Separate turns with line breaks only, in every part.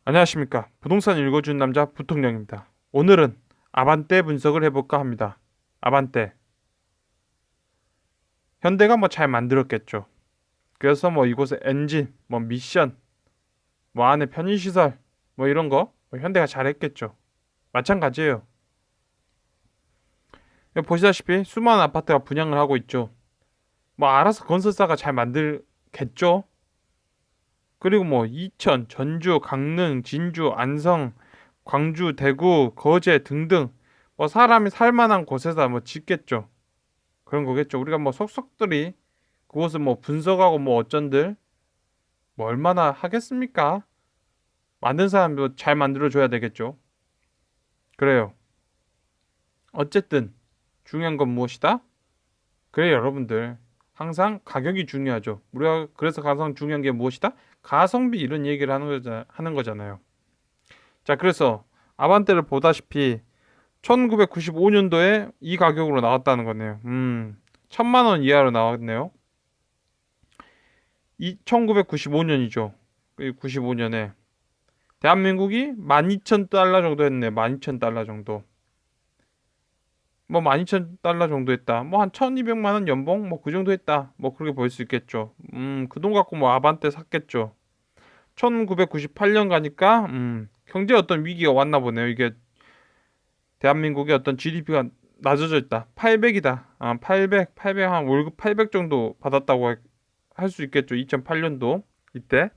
안녕하십니까. 부동산 읽어주는 남자 부통령입니다. 오늘은 아반떼 분석을 해볼까 합니다. 아반떼. 현대가 잘 만들었겠죠. 그래서 이곳에 엔진, 미션, 안에 편의시설, 이런 거 현대가 잘했겠죠. 마찬가지예요. 여기 보시다시피 수많은 아파트가 분양을 하고 있죠. 알아서 건설사가 잘 만들겠죠. 그리고 이천, 전주, 강릉, 진주, 안성, 광주, 대구, 거제 등등 사람이 살만한 곳에다 짓겠죠. 그런 거겠죠. 우리가 속속들이 그곳을 분석하고 어쩐들 얼마나 하겠습니까? 만든 사람도 잘 만들어줘야 되겠죠. 그래요. 어쨌든 중요한 건 무엇이다? 그래 여러분들 항상 가격이 중요하죠. 우리가 그래서 가장 중요한 게 무엇이다? 가성비 이런 얘기를 하는 거잖아요. 자, 그래서 아반떼를 보다시피 1995년도에 이 가격으로 나왔다는 거네요. 1000만 원 이하로 나왔네요. 1995년이죠. 95년에 대한민국이 12,000달러 정도 했네요. 12,000달러 정도. 12,000달러 정도 했다. 한 1,200만 원 연봉 그 정도 했다. 그렇게 보일 수 있겠죠. 그 돈 갖고 아반떼 샀겠죠. 1998년 가니까 경제 어떤 위기가 왔나 보네요. 이게 대한민국의 어떤 GDP가 낮아져 있다. 800이다. 800 한 월급 800 정도 받았다고 할 수 있겠죠. 2008년도 이때.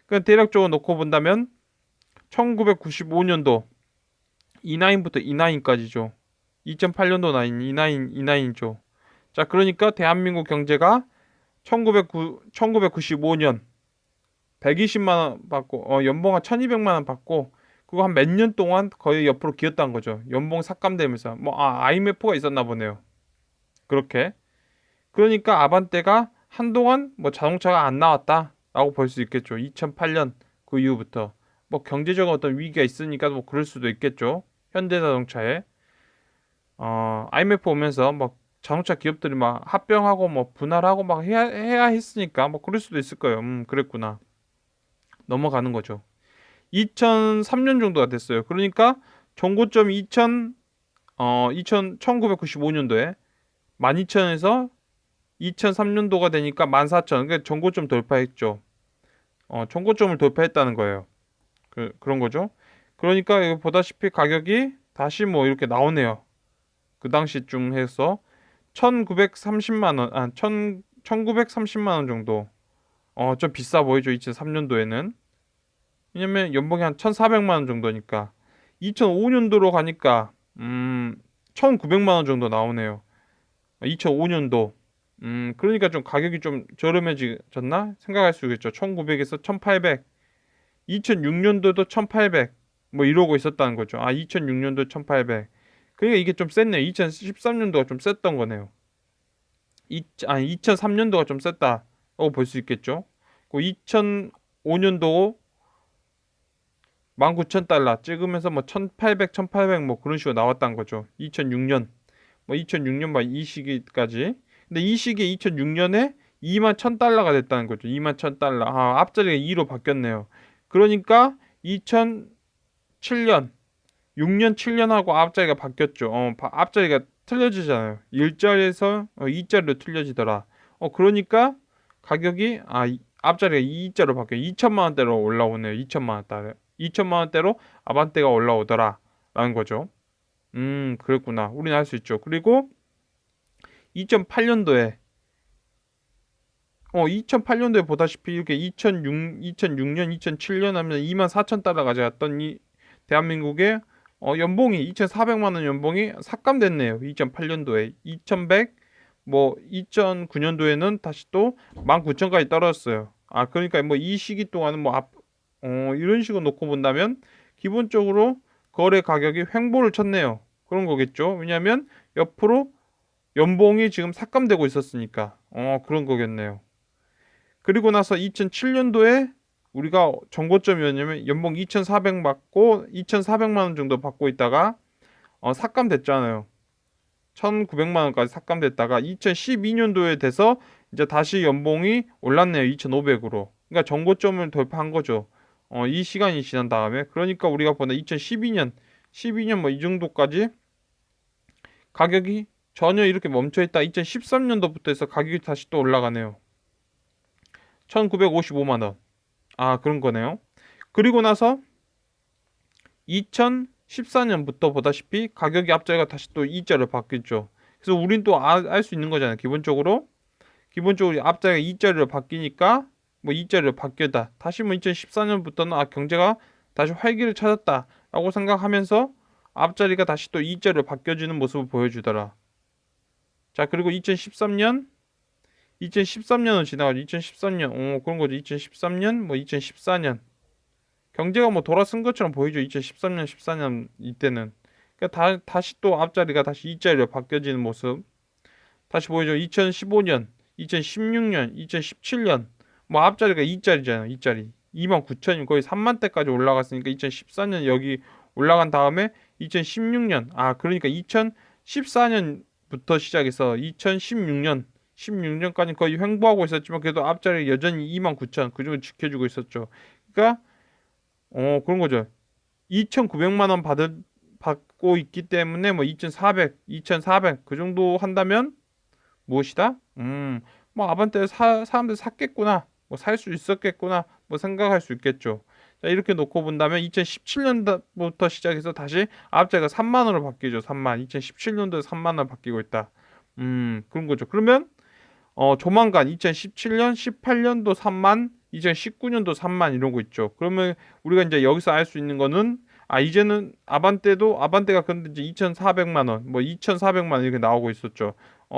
그 대략적으로 놓고 본다면 1995년도 E9부터 E9까지죠. 2008년도 나인 E9죠. 자, 그러니까 대한민국 경제가 1995년 120만 원 받고 연봉 한 1,200만 원 받고 그거 한 몇 년 동안 거의 옆으로 기었다는 거죠. 연봉 삭감되면서 IMF가 있었나 보네요. 그렇게. 그러니까 아반떼가 한동안 자동차가 안 나왔다라고 볼 수 있겠죠. 2008년 그 이후부터 경제적 어떤 위기가 있으니까 그럴 수도 있겠죠. 현대자동차에 IMF 오면서 자동차 기업들이 합병하고 분할하고 해야 했으니까 그럴 수도 있을 거예요. 그랬구나. 넘어가는 거죠. 2003년 정도가 됐어요. 그러니까 정고점이 1995년도에 12,000에서 2003년도가 되니까 14,000. 그러니까 정고점 돌파했죠. 정고점을 돌파했다는 거예요. 그런 거죠. 그러니까 여기 보다시피 가격이 다시 이렇게 나오네요. 그 당시쯤 해서 1930만 원, 1930만 원 정도. 좀 비싸 보이죠. 2003년도에는. 왜냐면 연봉이 한 1,400만 원 정도니까. 2005년도로 가니까 1,900만 원 정도 나오네요. 2005년도. 그러니까 좀 가격이 좀 저렴해졌나 생각할 수 있겠죠. 1900에서 1800. 2006년도도 1800. 이러고 있었다는 거죠. 2006년도 1800. 그러니까 이게 좀 셌네요. 2013년도가 좀 셌던 거네요. 2003년도가 좀 셌다고 볼 수 있겠죠. 2005년도 19,000달러 찍으면서 1,800, 1,800 그런 식으로 나왔다는 거죠. 2006년. 2006년 이 시기까지. 근데 이 시기에 2006년에 21,000달러가 됐다는 거죠. 21,000달러. 앞자리가 2로 바뀌었네요. 그러니까 2007년, 6년, 7년하고 앞자리가 바뀌었죠. 앞자리가 틀려지잖아요. 1자리에서 2자리로 틀려지더라. 그러니까 가격이 앞자리가 2자로 바뀌어 2천만 원대로 올라오네요. 2천만 원대로. 2천만 원대로 아반떼가 올라오더라. 라는 거죠. 그랬구나. 우리는 할 수 있죠. 그리고 2008년도에 2008년도에 보다시피 이렇게 2006년, 2007년 하면 24,000달러 가져갔던 이 대한민국의 연봉이 2,400만 원 연봉이 삭감됐네요. 2008년도에 2,100 2009년도에는 다시 또 19,000까지 떨어졌어요. 그러니까 이 시기 동안은 이런 식으로 놓고 본다면 기본적으로 거래 가격이 횡보를 쳤네요. 그런 거겠죠. 왜냐하면 옆으로 연봉이 지금 삭감되고 있었으니까 그런 거겠네요. 그리고 나서 2007년도에 우리가 정고점이었냐면 연봉 2,400 받고 2,400만 원 정도 받고 있다가 삭감됐잖아요. 1,900만 원까지 삭감됐다가 2012년도에 돼서 이제 다시 연봉이 올랐네요. 2,500으로. 그러니까 정고점을 돌파한 거죠. 이 시간이 지난 다음에, 그러니까 우리가 보는 2012년, 12년 뭐 이 정도까지 가격이 전혀 이렇게 멈춰 있다. 2013년도부터 해서 가격이 다시 또 올라가네요. 1955만 원. 아, 그런 거네요. 그리고 나서 2014년부터 보다시피 가격이 앞자리가 다시 또 이자로 바뀌었죠. 그래서 우린 또 알 수 있는 거잖아요. 기본적으로 앞자리가 이자리로 바뀌니까 뭐 이자리로 바뀌었다. 다시 뭐 2014년부터는 경제가 다시 활기를 찾았다라고 생각하면서 앞자리가 다시 또 이자리로 바뀌어지는 모습을 보여주더라. 자, 그리고 2013년은 지나가죠. 2013년, 그런 거죠. 2013년, 뭐 2014년. 경제가 뭐 돌아선 것처럼 보이죠. 2013년, 14년 이때는. 그러니까 다시 또 앞자리가 다시 이자리로 바뀌어지는 모습. 다시 보이죠. 2015년, 2016년, 2017년. 뭐 앞자리가 이자리잖아요. 이자리. 29,000이 거의 3만대까지 올라갔으니까 2014년 여기 올라간 다음에 2016년. 그러니까 2014년부터 시작해서 2016년 16년까지 거의 횡보하고 있었지만 그래도 앞자리 여전히 29,000 그 정도 지켜주고 있었죠. 그러니까 그런 거죠. 2,900만 원 받고 있기 때문에 뭐 2,400 그 정도 한다면 무엇이다? 뭐 아반떼 사람들 샀겠구나. 뭐 살 수 있었겠구나. 뭐 생각할 수 있겠죠. 자, 이렇게 놓고 본다면 2017년부터 시작해서 다시 앞자리가 3만 원으로 바뀌죠. 3만. 2017년도에 3만 원 바뀌고 있다. 그런 거죠. 그러면 조만간 2017년, 18년도 3만, 2019년도 3만 이런 거 있죠. 그러면 우리가 이제 여기서 알 수 있는 거는 이제는 아반떼가 근데 이제 2,400만 원, 뭐 2,400만 원 이렇게 나오고 있었죠.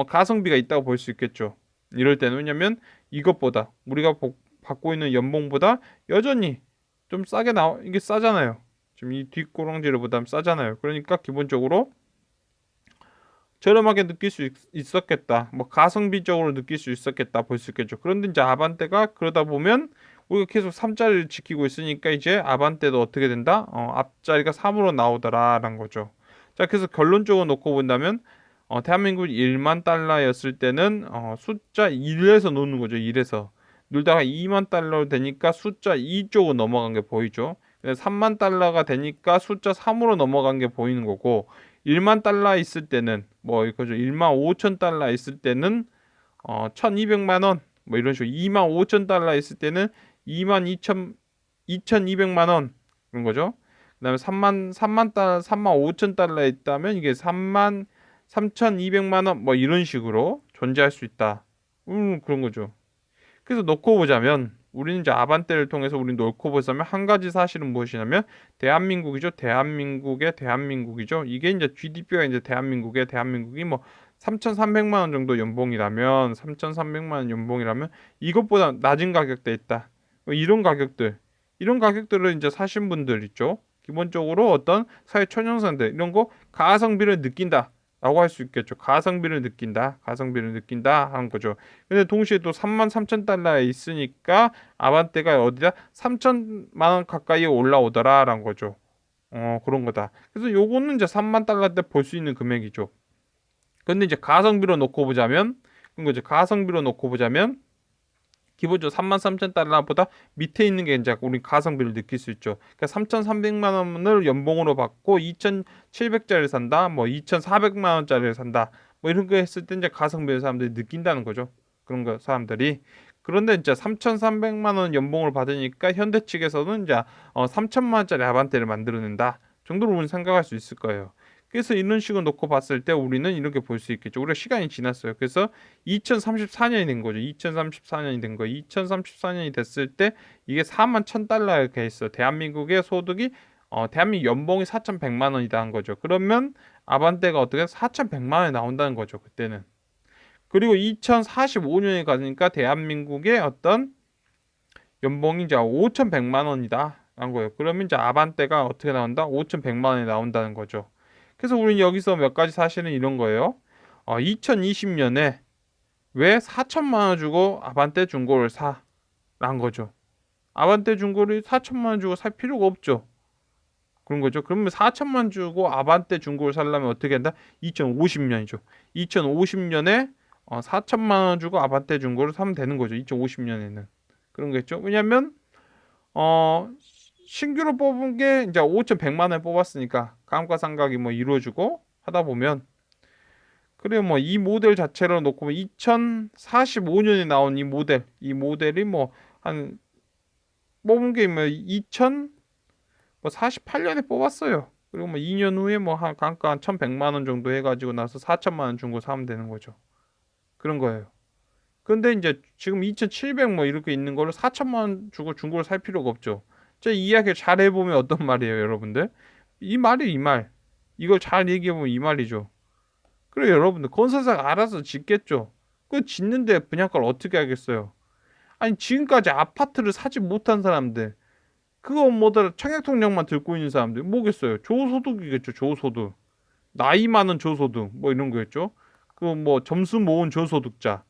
가성비가 있다고 볼 수 있겠죠. 이럴 때는 왜냐면 이것보다 우리가 받고 있는 연봉보다 여전히 좀 싸게 이게 싸잖아요. 지금 이 뒷꼬랑지를 보다면 싸잖아요. 그러니까 기본적으로 저렴하게 느낄 수 있었겠다. 뭐 가성비적으로 느낄 수 있었겠다. 볼 수 있겠죠. 그런데 이제 아반떼가 그러다 보면 우리가 계속 3자리를 지키고 있으니까 이제 아반떼도 어떻게 된다? 앞자리가 3으로 나오더라라는 거죠. 자, 그래서 결론적으로 놓고 본다면 대한민국이 1만 달러였을 때는 숫자 1에서 노는 거죠. 1에서 놀다가 2만 달러 되니까 숫자 2 쪽으로 넘어간 게 보이죠. 3만 달러가 되니까 숫자 3으로 넘어간 게 보이는 거고 1만 달러 있을 때는 뭐 이거죠. 1만 5천 달러 있을 때는 1,200만 원 뭐 이런 식으로 2만 5천 달러 있을 때는 2만 2,200만 원 그런 거죠. 그다음에 3만 5천 달러 있다면 이게 3만 3,200만 원 뭐 이런 식으로 존재할 수 있다. 그런 거죠. 그래서 놓고 보자면 우리는 이제 아반떼를 통해서 우리 놓고 보자면 한 가지 사실은 무엇이냐면 대한민국이죠. 대한민국이죠. 이게 이제 GDP가 이제 대한민국이 뭐 3,300만 원 정도 연봉이라면 3,300만 원 연봉이라면 이것보다 낮은 가격대에 있다. 뭐 이런 가격들을 이제 사신 분들 있죠. 기본적으로 어떤 사회 초년생들 이런 거 가성비를 느낀다. 라고 할 수 있겠죠. 가성비를 느낀다 하는 거죠. 근데 동시에 또 3만 3천 달러에 있으니까 아반떼가 어디다 3천만 원 가까이에 올라오더라라는 거죠. 그런 거다. 그래서 요거는 이제 3만 달러 때 볼 수 있는 금액이죠. 근데 이제 가성비로 놓고 보자면 그런 거죠. 가성비로 놓고 보자면 기본적으로 3만 3천 달러보다 밑에 있는 게 이제 우리 가성비를 느낄 수 있죠. 그러니까 3,300만 원을 연봉으로 받고 2,700짜리를 산다, 뭐 2,400만 원짜리를 산다, 뭐 이런 거 했을 때 이제 가성비를 사람들이 느낀다는 거죠. 그런 거 사람들이. 그런데 이제 3,300만 원 연봉을 받으니까 현대 측에서는 이제 3천만 원짜리 아반떼를 만들어낸다 정도로 우리는 생각할 수 있을 거예요. 그래서 이런 식으로 놓고 봤을 때 우리는 이렇게 볼 수 있겠죠. 우리가 시간이 지났어요. 그래서 2034년이 된 거죠. 2034년이 된 거예요. 2034년이 됐을 때 이게 4만 1,000달러에 돼 있어. 대한민국의 소득이 대한민국 연봉이 4,100만 원이다 한 거죠. 그러면 아반떼가 어떻게 4,100만 원이 나온다는 거죠. 그때는. 그리고 2045년에 가니까 대한민국의 어떤 연봉이 이제 5,100만 원이다 한 거예요. 그러면 이제 아반떼가 어떻게 나온다? 5,100만 원이 나온다는 거죠. 그래서 우리는 여기서 몇 가지 사실은 이런 거예요. 2020년에 왜 4천만 원 주고 아반떼 중고를 사라는 거죠. 아반떼 중고를 4천만 원 주고 살 필요가 없죠. 그런 거죠. 그러면 4천만 원 주고 아반떼 중고를 살려면 어떻게 한다? 2050년이죠. 2050년에 4천만 원 주고 아반떼 중고를 사면 되는 거죠. 2050년에는. 그런 거겠죠. 왜냐면 신규로 뽑은 게 이제 5,100만 원 뽑았으니까 감가상각이 뭐 이루어지고 하다 보면 그래 뭐 이 모델 자체로 놓고 2045년에 나온 이 모델이 뭐 한 뽑은 게 뭐 2048년에 뽑았어요. 그리고 뭐 2년 후에 뭐 한 감가 한 1,100만 원 정도 해가지고 나서 4천만 원 중고 사면 되는 거죠. 그런 거예요. 근데 이제 지금 2,700 뭐 이렇게 있는 거를 4천만 원 주고 중고를 살 필요가 없죠. 제 이야기 잘 해보면 어떤 말이에요, 여러분들? 이 말이 이 말. 이걸 잘 얘기해보면 이 말이죠. 그래, 여러분들 건설사가 알아서 짓겠죠. 그 짓는데 분양가를 어떻게 하겠어요? 아니 지금까지 아파트를 사지 못한 사람들, 그거 뭐더라 청약통장만 들고 있는 사람들 뭐겠어요? 저소득이겠죠, 저소득. 나이 많은 저소득 뭐 이런 거겠죠. 그 뭐 점수 모은 저소득자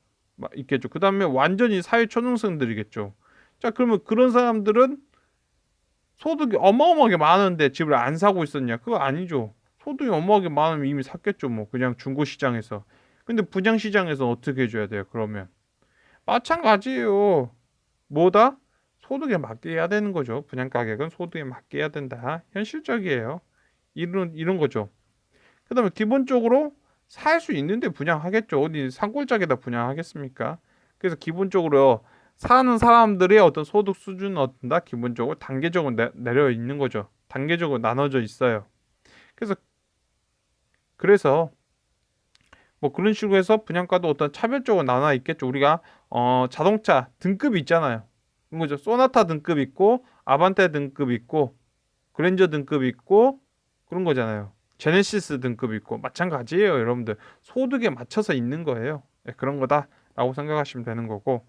있겠죠. 그 다음에 완전히 사회 초년생들이겠죠. 자, 그러면 그런 사람들은 소득이 어마어마하게 많은데 집을 안 사고 있었냐? 그거 아니죠. 소득이 어마어마하게 많으면 이미 샀겠죠. 뭐 그냥 중고 시장에서. 근데 분양 시장에서 어떻게 해줘야 돼요? 그러면 마찬가지예요. 뭐다? 소득에 맞게 해야 되는 거죠. 분양 가격은 소득에 맞게 해야 된다. 현실적이에요. 이런 거죠. 그다음에 기본적으로 살 수 있는데 분양하겠죠. 어디 산골짜기에다 분양하겠습니까? 그래서 기본적으로 사는 사람들의 어떤 소득 수준은 어떤다? 기본적으로 단계적으로 내려 있는 거죠. 단계적으로 나눠져 있어요. 그래서 뭐 그런 식으로 해서 분양가도 어떤 차별적으로 나눠 있겠죠. 우리가 자동차 등급이 있잖아요. 뭐죠? 소나타 등급 있고 아반떼 등급 있고 그랜저 등급 있고 그런 거잖아요. 제네시스 등급 있고 마찬가지예요, 여러분들. 소득에 맞춰서 있는 거예요. 네, 그런 거다라고 생각하시면 되는 거고.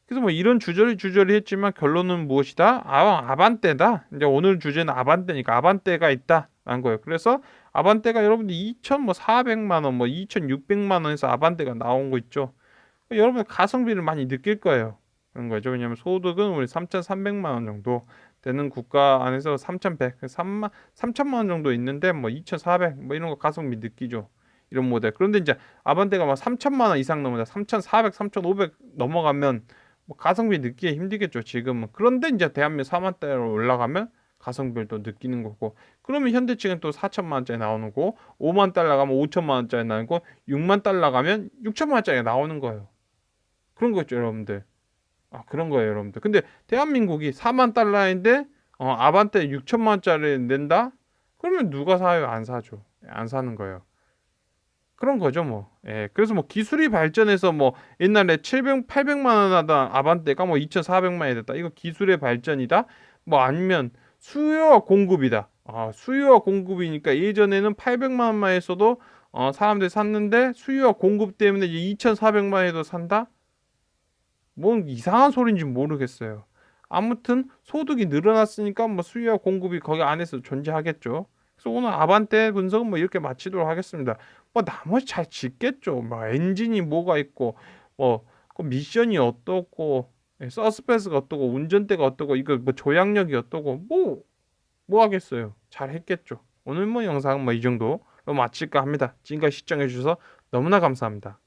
그래서 뭐 이런 주저리 했지만 결론은 무엇이다? 아반떼다. 이제 오늘 주제는 아반떼니까 아반떼가 있다라는 거예요. 그래서 아반떼가 여러분들 2,400만 원, 뭐 2,600만 원에서 아반떼가 나온 거 있죠. 여러분 가성비를 많이 느낄 거예요. 그런 거죠. 왜냐하면 소득은 우리 3,300만 원 정도 되는 국가 안에서 3,100, 3천만 원 정도 있는데 뭐 2,400, 뭐 이런 거 가성비 느끼죠. 이런 모델. 그런데 이제 아반떼가 막 3천만 원 이상 넘어다 3,400, 3,500 넘어가면 뭐 가성비 느끼기 힘들겠죠. 지금은. 그런데 이제 대한민국 4만대로 올라가면 가성비를 또 느끼는 거고. 그러면 현대층은 또 4천만 원짜리 나오는 거, 5만 달러 가면 5천만 원짜리 나오는 거, 6만 달러 가면 6천만 원짜리 나오는 거예요. 그런 거죠, 여러분들. 그런 거예요, 여러분들. 근데 대한민국이 4만 달러인데 아반떼 6천만 원짜리 낸다? 그러면 누가 사요? 안 사죠. 안 사는 거예요. 그런 거죠, 뭐. 예. 그래서 뭐 기술이 발전해서 뭐 옛날에 700, 800만 원 하던 아반떼가 뭐 2,400만 원이 됐다. 이거 기술의 발전이다. 뭐 아니면 수요와 공급이다. 수요와 공급이니까 예전에는 800만 원만 했어도 사람들이 샀는데 수요와 공급 때문에 이제 2,400만 원에도 산다? 뭔 이상한 소리인지 모르겠어요. 아무튼 소득이 늘어났으니까 뭐 수요와 공급이 거기 안에서 존재하겠죠. 그래서 오늘 아반떼 분석은 뭐 이렇게 마치도록 하겠습니다. 뭐 나머지 잘 짓겠죠. 뭐 엔진이 뭐가 있고 뭐그 미션이 어떻고 서스펜스가 어떻고 운전대가 어떻고 이거 뭐 조향력이 어떻고 뭐 하겠어요. 잘 했겠죠. 오늘 뭐 영상은 뭐 이 정도 마칠까 합니다. 지금까지 시청해 주셔서 너무나 감사합니다.